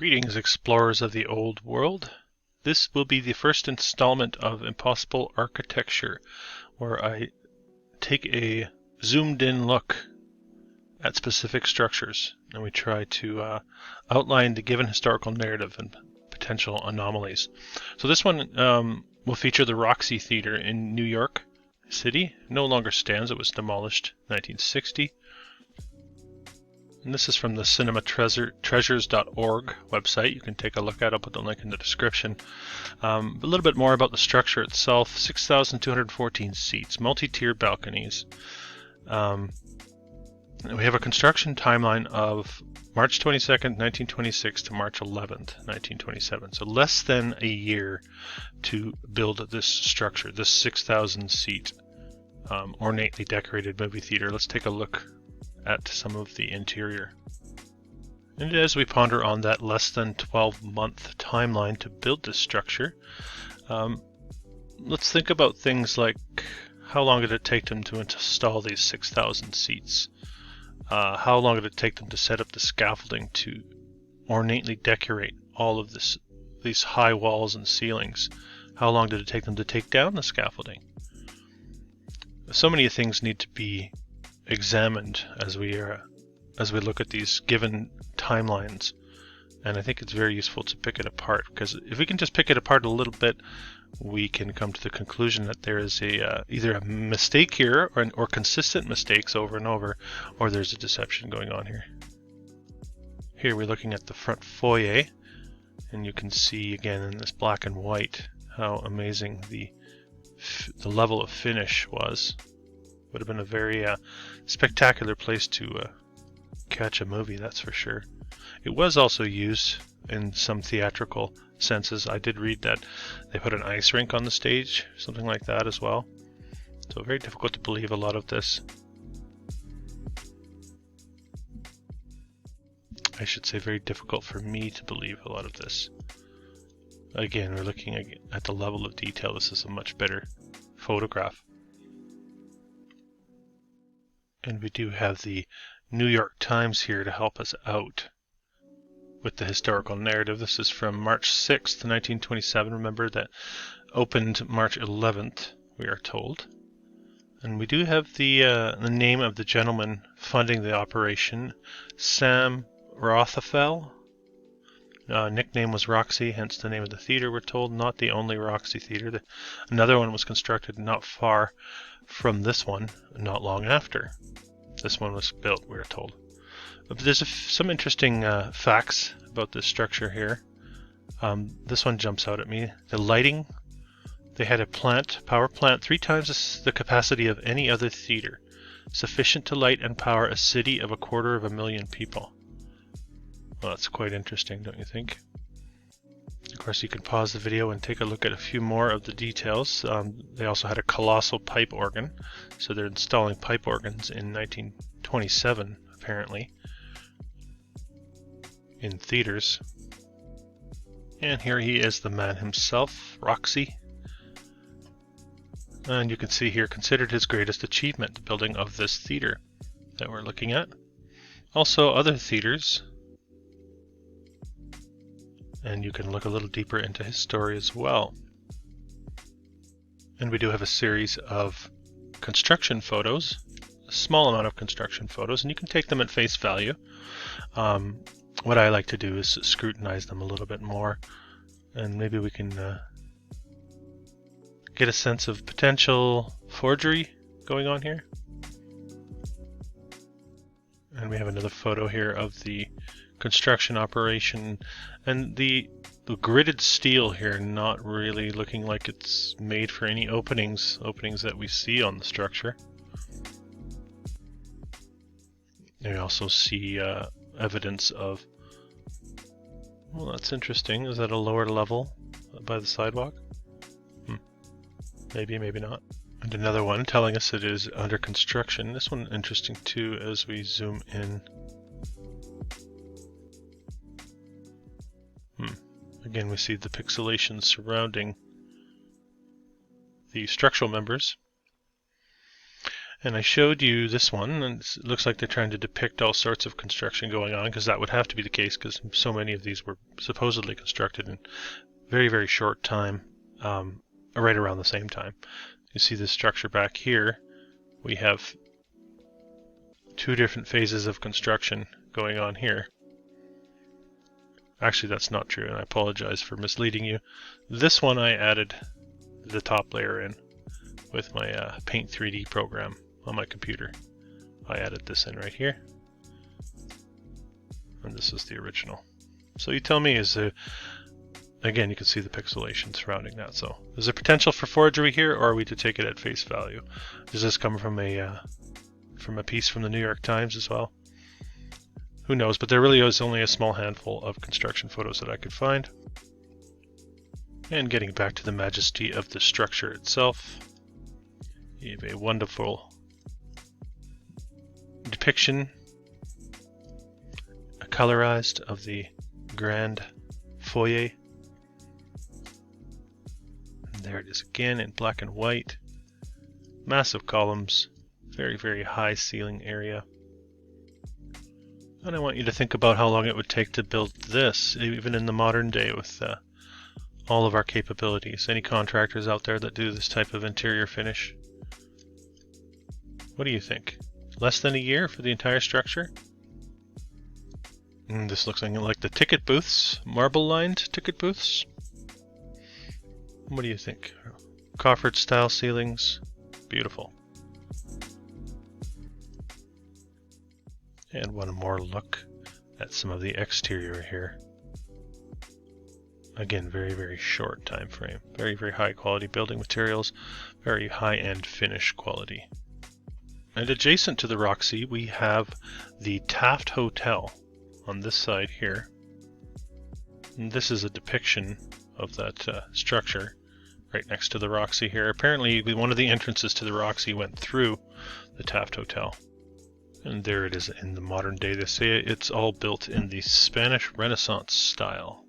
Greetings, explorers of the old world. This will be the first installment of Impossible Architecture, where I take a zoomed-in look at specific structures, and we try to outline the given historical narrative and potential anomalies. So this one will feature the Roxy Theater in New York City. No longer stands. It was demolished in 1960. And this is from the cinematreasures.org website. You can take a look at it. I'll put the link in the description. A little bit more about the structure itself. 6,214 seats, multi-tier balconies. We have a construction timeline of March 22nd, 1926 to March 11th, 1927. So less than a year to build this structure, this 6,000 seat ornately decorated movie theater. Let's take a look at some of the interior. And as we ponder on that less than 12-month timeline to build this structure, let's think about things like how long did it take them to install these 6,000 seats? How long did it take them to set up the scaffolding to ornately decorate all of these high walls and ceilings? How long did it take them to take down the scaffolding? So many things need to be examined as we look at these given timelines, and I think it's very useful to pick it apart, because if we can just pick it apart a little bit, we can come to the conclusion that there is either a mistake here or consistent mistakes over and over, or there's a deception going on here. Here we're looking at the front foyer, and you can see again in this black and white how amazing the level of finish was. Would have been a very spectacular place to catch a movie, that's for sure. It was also used in some theatrical senses. I did read that they put an ice rink on the stage, something like that as well. So very difficult to believe a lot of this. I should say very difficult for me to believe a lot of this. Again, we're looking at the level of detail. This is a much better photograph. And we do have the New York Times here to help us out with the historical narrative. This is from March 6th, 1927. Remember that opened March 11th, we are told. And we do have the name of the gentleman funding the operation, Sam Rothafel. Nickname was Roxy, hence the name of the theater, we're told. Not the only Roxy theater. Another one was constructed not far from this one, not long after this one was built, we're told. But there's some interesting facts about this structure here. This one jumps out at me. The lighting, they had a power plant 3 times the capacity of any other theater, sufficient to light and power a city of 250,000 people. Well, that's quite interesting, don't you think? Of course, you can pause the video and take a look at a few more of the details. They also had a colossal pipe organ, so they're installing pipe organs in 1927, apparently, in theaters. And here he is, the man himself, Roxy. And you can see here, considered his greatest achievement, the building of this theater that we're looking at. Also, other theaters. And you can look a little deeper into his story as well. And we do have a series of construction photos, a small amount of construction photos, and you can take them at face value. What I like to do is scrutinize them a little bit more, and maybe we can get a sense of potential forgery going on here. And we have another photo here of the construction operation, and the gridded steel here not really looking like it's made for any openings that we see on the structure. And we also see evidence of, well, that's interesting. Is that a lower level by the sidewalk? Maybe, maybe not. And another one telling us it is under construction. This one interesting too as we zoom in. Again, we see the pixelation surrounding the structural members. And I showed you this one, and it looks like they're trying to depict all sorts of construction going on, because that would have to be the case, because so many of these were supposedly constructed in very, very short time, right around the same time. You see this structure back here. We have two different phases of construction going on here. Actually, that's not true, and I apologize for misleading you. This one I added the top layer in with my Paint 3D program on my computer. I added this in right here, and this is the original. So you tell me, again, you can see the pixelation surrounding that. So is there potential for forgery here, or are we to take it at face value? Does this come from a piece from the New York Times as well? Who knows, but there really is only a small handful of construction photos that I could find. And getting back to the majesty of the structure itself, you have a wonderful depiction, colorized, of the grand foyer. And there it is again in black and white. Massive columns, very, very high ceiling area. And I want you to think about how long it would take to build this, even in the modern day, with all of our capabilities. Any contractors out there that do this type of interior finish? What do you think? Less than a year for the entire structure? And this looks like the ticket booths, marble-lined ticket booths. What do you think? Coffered-style ceilings, beautiful. And one more look at some of the exterior here. Again, very, very short time frame. Very, very high quality building materials, very high-end finish quality. And adjacent to the Roxy, we have the Taft Hotel on this side here. And this is a depiction of that structure right next to the Roxy here. Apparently, one of the entrances to the Roxy went through the Taft Hotel. And there it is in the modern day. They say it's all built in the Spanish Renaissance style.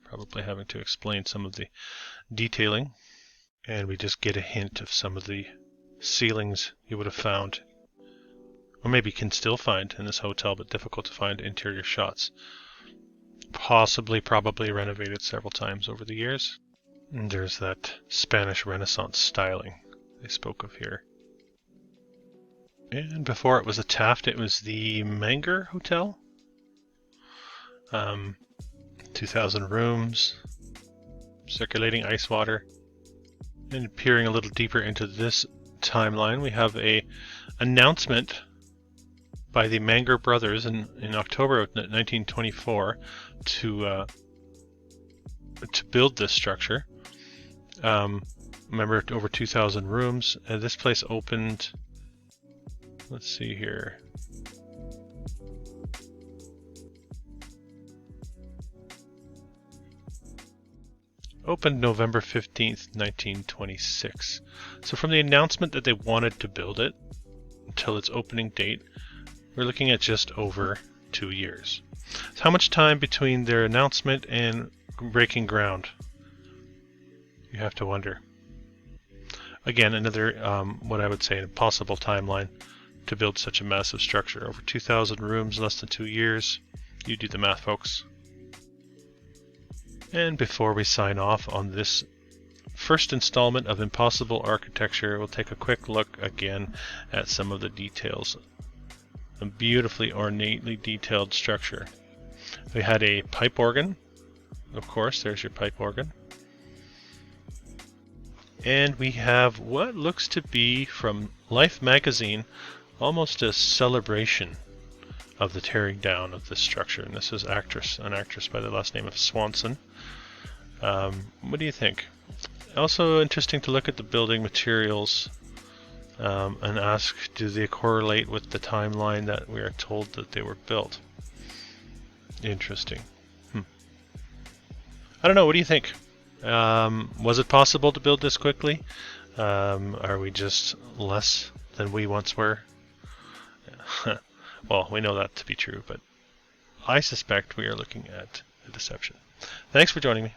Probably having to explain some of the detailing. And we just get a hint of some of the ceilings you would have found, or maybe can still find in this hotel, but difficult to find interior shots. Probably renovated several times over the years. And there's that Spanish Renaissance styling they spoke of here. And before it was the Taft, it was the Menger Hotel. 2,000 rooms, circulating ice water. And peering a little deeper into this timeline, we have a announcement by the Menger brothers in October of 1924 to build this structure. Remember, over 2,000 rooms. This place opened, let's see here, opened November 15th, 1926. So from the announcement that they wanted to build it until its opening date, we're looking at just over 2 years. So how much time between their announcement and breaking ground? You have to wonder. Again, another, what I would say, an impossible timeline to build such a massive structure. Over 2,000 rooms, less than 2 years. You do the math, folks. And before we sign off on this first installment of Impossible Architecture, we'll take a quick look again at some of the details. A beautifully ornately detailed structure. We had a pipe organ. Of course, there's your pipe organ. And we have what looks to be, from Life magazine, almost a celebration of the tearing down of this structure. And this is an actress by the last name of Swanson. What do you think? Also interesting to look at the building materials and ask, do they correlate with the timeline that we are told that they were built? Interesting. I don't know, what do you think? Was it possible to build this quickly? Are we just less than we once were? Well, we know that to be true, but I suspect we are looking at a deception. Thanks for joining me.